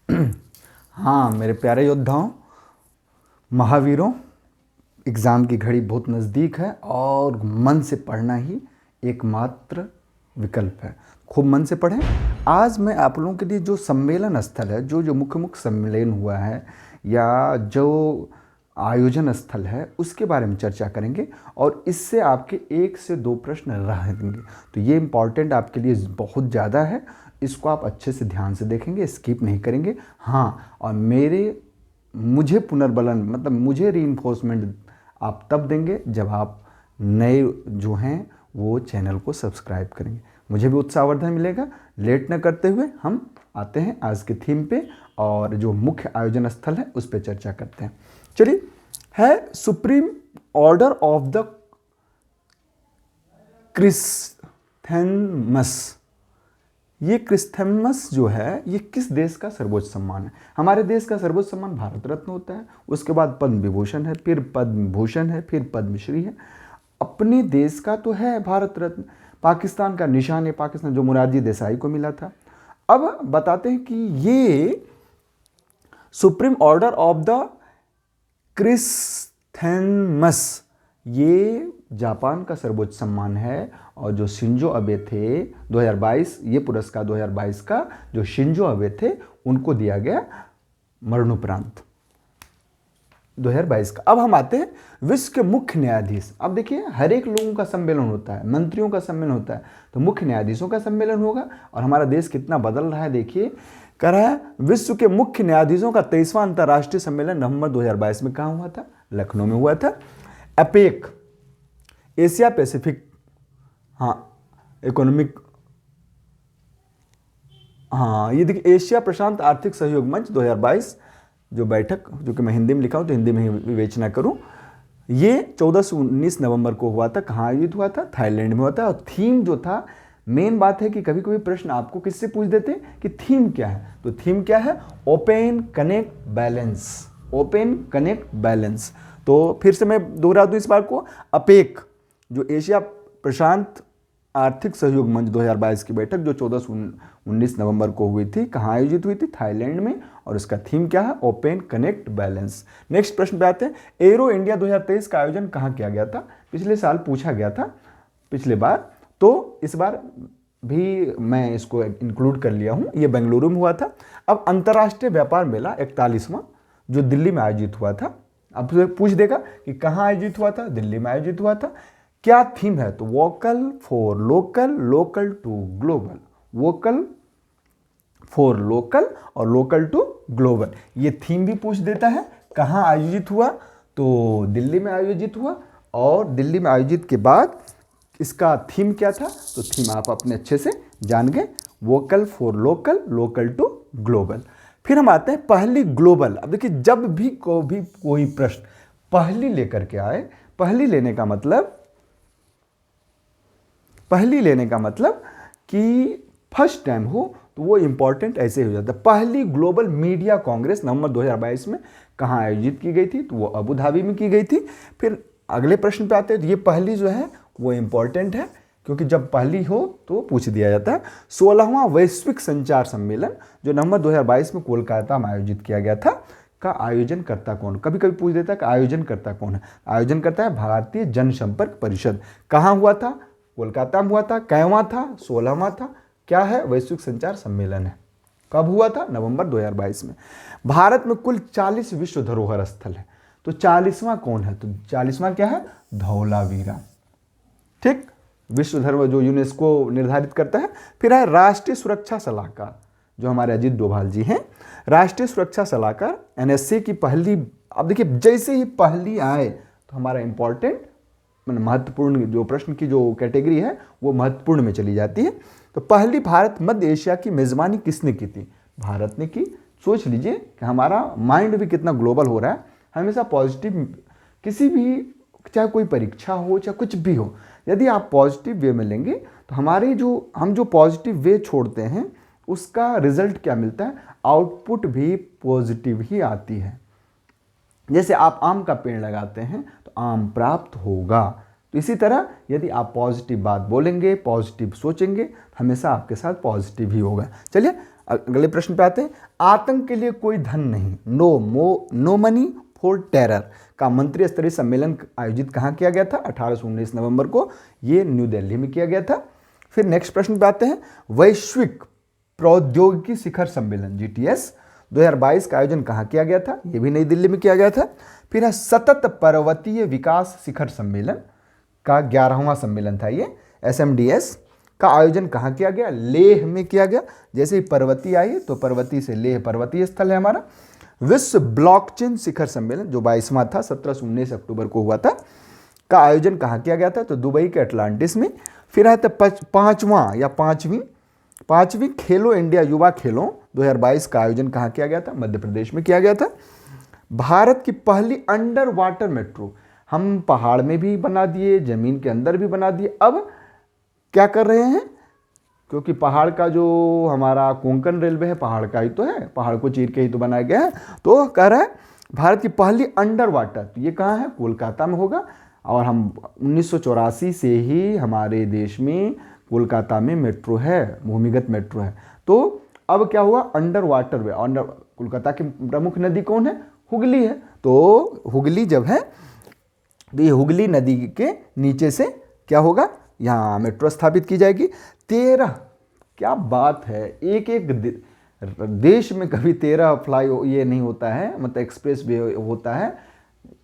हाँ मेरे प्यारे योद्धाओं, महावीरों, एग्ज़ाम की घड़ी बहुत नज़दीक है और मन से पढ़ना ही एकमात्र विकल्प है। खूब मन से पढ़ें। आज मैं आप लोगों के लिए जो सम्मेलन स्थल है, जो जो मुख्य मुख्य सम्मेलन हुआ है या जो आयोजन स्थल है, उसके बारे में चर्चा करेंगे और इससे आपके 1 से 2 प्रश्न रहेंगे। तो ये इम्पॉर्टेंट आपके लिए बहुत ज़्यादा है। इसको आप अच्छे से ध्यान से देखेंगे, स्किप नहीं करेंगे। हाँ, और मुझे पुनर्बलन मतलब मुझे रीइंफोर्समेंट आप तब देंगे जब आप नए जो हैं वो चैनल को सब्सक्राइब करेंगे। मुझे भी उत्साहवर्धन मिलेगा। लेट न करते हुए हम आते हैं आज के थीम पे और जो मुख्य आयोजन स्थल है उस पर चर्चा करते हैं। चलिए, है सुप्रीम ऑर्डर ऑफ द क्रिस्थेनमस। ये क्रिस्थेनमस जो है ये किस देश का सर्वोच्च सम्मान है? हमारे देश का सर्वोच्च सम्मान भारत रत्न होता है, उसके बाद पद्म विभूषण है, फिर पद्म भूषण है, फिर पद्मश्री है। अपने देश का तो है भारत रत्न, पाकिस्तान का निशान है पाकिस्तान, जो मोरारजी देसाई को मिला था। अब बताते हैं कि ये सुप्रीम ऑर्डर ऑफ द क्रिस्थेनमस ये जापान का सर्वोच्च सम्मान है और जो शिंजो अबे थे 2022, ये पुरस्कार 2022 का जो शिंजो अबे थे उनको दिया गया मरणोपरांत 2022 का। अब हम आते हैं विश्व के मुख्य न्यायाधीश। अब देखिए, हर एक लोगों का सम्मेलन होता है, मंत्रियों का सम्मेलन होता है, तो मुख्य न्यायाधीशों का सम्मेलन होगा। और हमारा देश कितना बदल रहा है देखिए, कह रहा है विश्व के मुख्य न्यायाधीशों का 23वां अंतर्राष्ट्रीय सम्मेलन नवंबर 2022 में कहाँ हुआ था? लखनऊ में हुआ था। अपेक, एशिया पैसिफिक इकोनॉमिक, ये देखिए एशिया प्रशांत आर्थिक सहयोग मंच 2022 जो बैठक, जो कि मैं हिंदी में लिखा हूँ तो हिंदी में ही विवेचना करूँ, ये 14 से 19 नवंबर को हुआ था। कहाँ आयोजित हुआ था? थाईलैंड में हुआ था। और थीम जो था, मेन बात है कि कभी कभी प्रश्न आपको किससे पूछ देते हैं कि थीम क्या है, तो थीम क्या है? Open connect balance. Open connect balance. तो फिर से मैं दोहरा दूं इस बात को, अपेक जो एशिया प्रशांत आर्थिक सहयोग मंच 2022 की बैठक जो 14 से 19 नवंबर को हुई थी, कहाँ आयोजित हुई थी? थाईलैंड में। और इसका थीम क्या है? Open connect balance. नेक्स्ट प्रश्न पे आते हैं, एरो इंडिया 2023 का आयोजन कहाँ किया गया था? पिछले साल पूछा गया था, पिछले बार, तो इस बार भी मैं इसको इंक्लूड कर लिया हूँ। ये बेंगलुरु में हुआ था। अब अंतर्राष्ट्रीय व्यापार मेला 41वां जो दिल्ली में आयोजित हुआ था, अब पूछ देगा कि कहाँ आयोजित हुआ था? दिल्ली में आयोजित हुआ था। क्या थीम है? तो vocal for local, local to global. Vocal for local और लोकल टू ग्लोबल, ये थीम भी पूछ देता है। कहाँ आयोजित हुआ? तो दिल्ली में आयोजित हुआ। और दिल्ली में आयोजित के बाद इसका थीम क्या था? तो थीम आप अपने अच्छे से जान गए, vocal for local, local to global. फिर हम आते हैं पहली ग्लोबल। अब देखिए, जब भी कोई प्रश्न पहली लेकर के आए, पहली लेने का मतलब कि फर्स्ट टाइम हो, तो वो इंपॉर्टेंट ऐसे हो जाता है। पहली ग्लोबल मीडिया कांग्रेस नवंबर 2022 में कहाँ आयोजित की गई थी? तो वो अबू धाबी में की गई थी। फिर अगले प्रश्न पे आते हैं, तो ये पहली जो है वो इंपॉर्टेंट है, क्योंकि जब पहली हो तो पूछ दिया जाता है। 16वां वैश्विक संचार सम्मेलन जो नवंबर 2022 में कोलकाता में आयोजित किया गया था, का आयोजन करता कौन? कभी कभी पूछ देता है कि आयोजन करता कौन है? आयोजन करता है भारतीय जनसंपर्क परिषद। कहाँ हुआ था? कोलकाता में हुआ था। कैवां था? 16वां था। क्या है? वैश्विक संचार सम्मेलन है। कब हुआ था? नवंबर 2022 में। भारत में कुल 40 विश्व धरोहर स्थल है, तो 40वां कौन है? तो 40वां क्या है? धौलावीरा। ठीक, विश्व धरोहर जो यूनेस्को निर्धारित करता है। फिर है राष्ट्रीय सुरक्षा सलाहकार, जो हमारे अजीत डोभाल जी हैं, राष्ट्रीय सुरक्षा सलाहकार एनएससी की पहली। अब देखिए, जैसे ही पहली आए तो हमारा इंपॉर्टेंट महत्वपूर्ण जो प्रश्न की जो कैटेगरी है वो महत्वपूर्ण में चली जाती है। तो पहली भारत मध्य एशिया की मेजबानी किसने की थी? भारत ने की। सोच लीजिए कि हमारा माइंड भी कितना ग्लोबल हो रहा है। हमेशा पॉजिटिव, किसी भी, चाहे कोई परीक्षा हो चाहे कुछ भी हो, यदि आप पॉजिटिव वे में लेंगे तो हमारे हम जो पॉजिटिव वे छोड़ते हैं उसका रिजल्ट क्या मिलता है? आउटपुट भी पॉजिटिव ही आती है। जैसे आप आम का पेड़ लगाते हैं तो आम प्राप्त होगा। तो इसी तरह यदि आप पॉजिटिव बात बोलेंगे, पॉजिटिव सोचेंगे, हमेशा आपके साथ पॉजिटिव ही होगा। चलिए अगले प्रश्न पे आते हैं। आतंक के लिए कोई धन नहीं, नो मनी फॉर टेरर का मंत्रिस्तरीय स्तरीय सम्मेलन आयोजित कहाँ किया गया था? 1819 नवंबर को ये न्यू दिल्ली में किया गया था। फिर नेक्स्ट प्रश्न पे आते हैं। वैश्विक प्रौद्योगिकी शिखर सम्मेलन GTS 2022 का आयोजन कहाँ किया गया था? ये भी नई दिल्ली में किया गया था। फिर है सतत पर्वतीय विकास शिखर सम्मेलन का 11वां सम्मेलन था ये, SMDS का आयोजन कहाँ किया गया? लेह में किया गया। जैसे ही पर्वती आई तो पर्वती से लेह पर्वतीय स्थल है हमारा। विश्व ब्लॉकचेन शिखर सम्मेलन जो 22वां था, 17 से 19 अक्टूबर को हुआ था, का आयोजन कहाँ किया गया था? तो दुबई के अटलांटिस में। फिर आता पांचवीं खेलो इंडिया युवा खेलों 2022 का आयोजन कहाँ किया गया था? मध्य प्रदेश में किया गया था। भारत की पहली अंडर वाटर मेट्रो हम पहाड़ में भी बना दिए, जमीन के अंदर भी बना दिए। अब क्या कर रहे हैं? क्योंकि पहाड़ का जो हमारा कोंकण रेलवे है पहाड़ का ही तो है, पहाड़ को चीर के ही तो बनाया गया है। तो कह रहा है भारत की पहली अंडर वाटर, तो ये कहाँ है? कोलकाता में होगा। और हम 1984 से ही हमारे देश में कोलकाता में मेट्रो है, भूमिगत मेट्रो है। तो अब क्या हुआ? Under water way. Under Kolkata की प्रमुख नदी कौन है? हुगली है। तो हुगली जब है तो ये हुगली नदी के नीचे से क्या होगा? यहाँ मेट्रो स्थापित की जाएगी। 13, क्या बात है, एक देश में कभी 13 फ्लाई ये नहीं होता है, मतलब एक्सप्रेस वे होता है।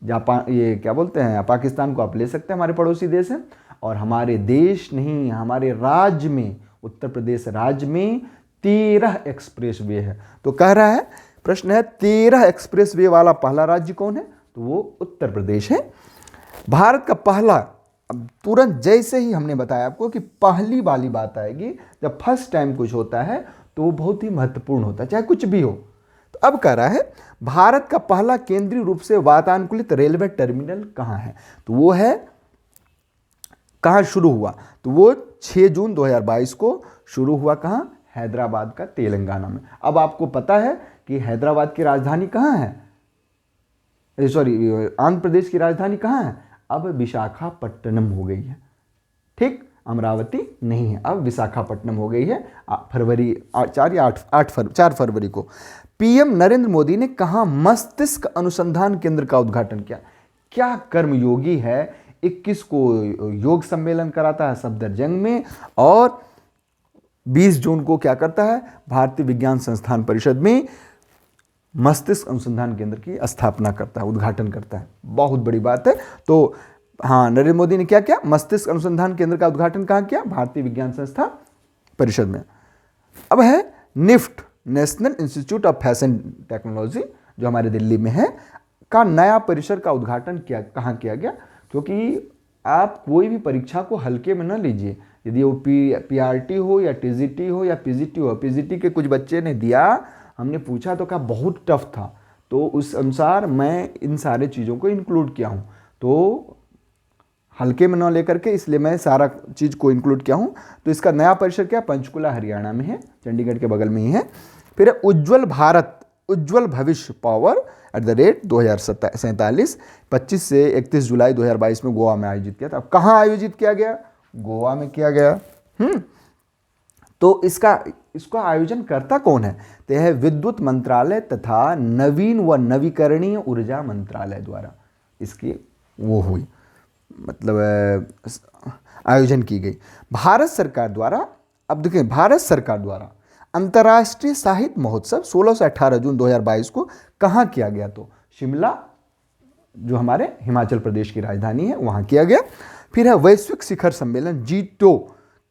जापान, ये क्या बोलते हैं, पाकिस्तान को आप ले सकते हैं, हमारे पड़ोसी देश है। और हमारे देश नहीं, हमारे राज्य में, उत्तर प्रदेश राज्य में 13 एक्सप्रेस वे है। तो कह रहा है, प्रश्न है 13 एक्सप्रेस वे वाला पहला राज्य कौन है? तो वो उत्तर प्रदेश है। भारत का पहला, अब तुरंत जैसे ही हमने बताया आपको कि पहली वाली बात आएगी, जब फर्स्ट टाइम कुछ होता है तो वो बहुत ही महत्वपूर्ण होता है, चाहे कुछ भी हो। तो अब कह रहा है भारत का पहला केंद्रीय रूप से वातानुकूलित रेलवे टर्मिनल कहाँ है? तो वो है, कहाँ शुरू हुआ? तो वो 6 जून 2022 को शुरू हुआ। कहाँ? हैदराबाद का, तेलंगाना में। अब आपको पता है कि हैदराबाद की राजधानी कहाँ है? सॉरी, आंध्र प्रदेश की राजधानी कहाँ है? अब विशाखापट्टनम हो गई है। ठीक, अमरावती नहीं है, अब विशाखापट्टनम हो गई है। फरवरी 4 फरवरी को PM नरेंद्र मोदी ने कहा मस्तिष्क अनुसंधान केंद्र का उद्घाटन किया। क्या कर्मयोगी है, 21 को योग सम्मेलन कराता है सफदरजंग में, और 20 जून को क्या करता है? भारतीय विज्ञान संस्थान परिषद में मस्तिष्क अनुसंधान केंद्र की स्थापना करता है, उद्घाटन करता है। बहुत बड़ी बात है। तो हाँ, नरेंद्र मोदी ने क्या किया? मस्तिष्क अनुसंधान केंद्र का उद्घाटन कहाँ किया? भारतीय विज्ञान संस्थान परिषद में। अब है NIFT, National Institute of Fashion Technology, जो हमारे दिल्ली में है, का नया परिसर का उद्घाटन कहाँ किया गया? क्योंकि आप कोई भी परीक्षा को हल्के में न लीजिए। यदि वो PRT हो या TGT हो या PGT हो, PGT के कुछ बच्चे ने दिया, हमने पूछा तो कहा बहुत टफ था, तो उस अनुसार मैं इन सारे चीज़ों को इंक्लूड किया हूँ। तो हल्के में न लेकर के, इसलिए मैं सारा चीज़ को इंक्लूड किया हूँ। तो इसका नया परिसर क्या? पंचकुला हरियाणा में है, चंडीगढ़ के बगल में ही है। फिर उज्ज्वल भारत, उज्ज्वल भविष्य पावर @2047, 25 से 31 जुलाई 2022 में गोवा में आयोजित किया था। अब कहाँ आयोजित किया गया? गोवा में किया गया। तो इसका आयोजन करता कौन है? तो यह विद्युत मंत्रालय तथा नवीन व नवीकरणीय ऊर्जा मंत्रालय द्वारा इसकी वो हुई, मतलब आयोजन की गई। भारत सरकार द्वारा, अब देखिए, भारत सरकार द्वारा अंतर्राष्ट्रीय साहित्य महोत्सव 16 से 18 जून 2022 को कहाँ किया गया? तो शिमला, जो हमारे हिमाचल प्रदेश की राजधानी है, वहाँ किया गया। फिर है वैश्विक शिखर सम्मेलन G2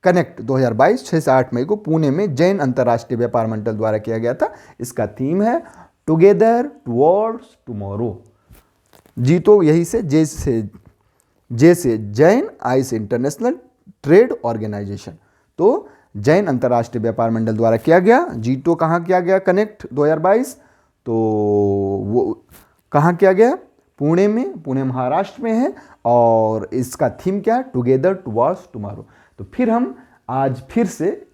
कनेक्ट 2022, 6 से 8 मई को पुणे में जैन अंतर्राष्ट्रीय व्यापार मंडल द्वारा किया गया था। इसका थीम है टुगेदर टुवर्ड्स टुमारो। जी तो यही से, जे से जैन, आई से इंटरनेशनल ट्रेड ऑर्गेनाइजेशन। तो जैन अंतर्राष्ट्रीय व्यापार मंडल द्वारा किया गया। G2 कहाँ किया गया? कनेक्ट 2022, तो वो कहाँ किया गया? पुणे में, पुणे महाराष्ट्र में है। और इसका थीम क्या है? Together towards tomorrow. तो फिर हम आज फिर से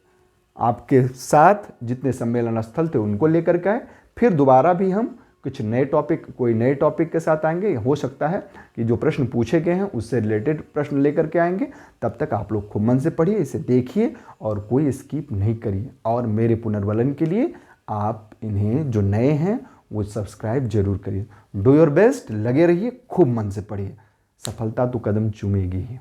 आपके साथ जितने सम्मेलन स्थल थे उनको लेकर के आए। फिर दोबारा भी हम कुछ नए टॉपिक, कोई नए टॉपिक के साथ आएंगे। हो सकता है कि जो प्रश्न पूछे गए हैं उससे रिलेटेड प्रश्न लेकर के आएंगे। तब तक आप लोग खूब मन से पढ़िए, इसे देखिए और कोई स्किप नहीं करिए। और मेरे पुनर्वलन के लिए आप इन्हें, जो नए हैं वो सब्सक्राइब जरूर करिए। डू योर बेस्ट, लगे रहिए, खूब मन से पढ़िए, सफलता तो कदम चूमेगी ही।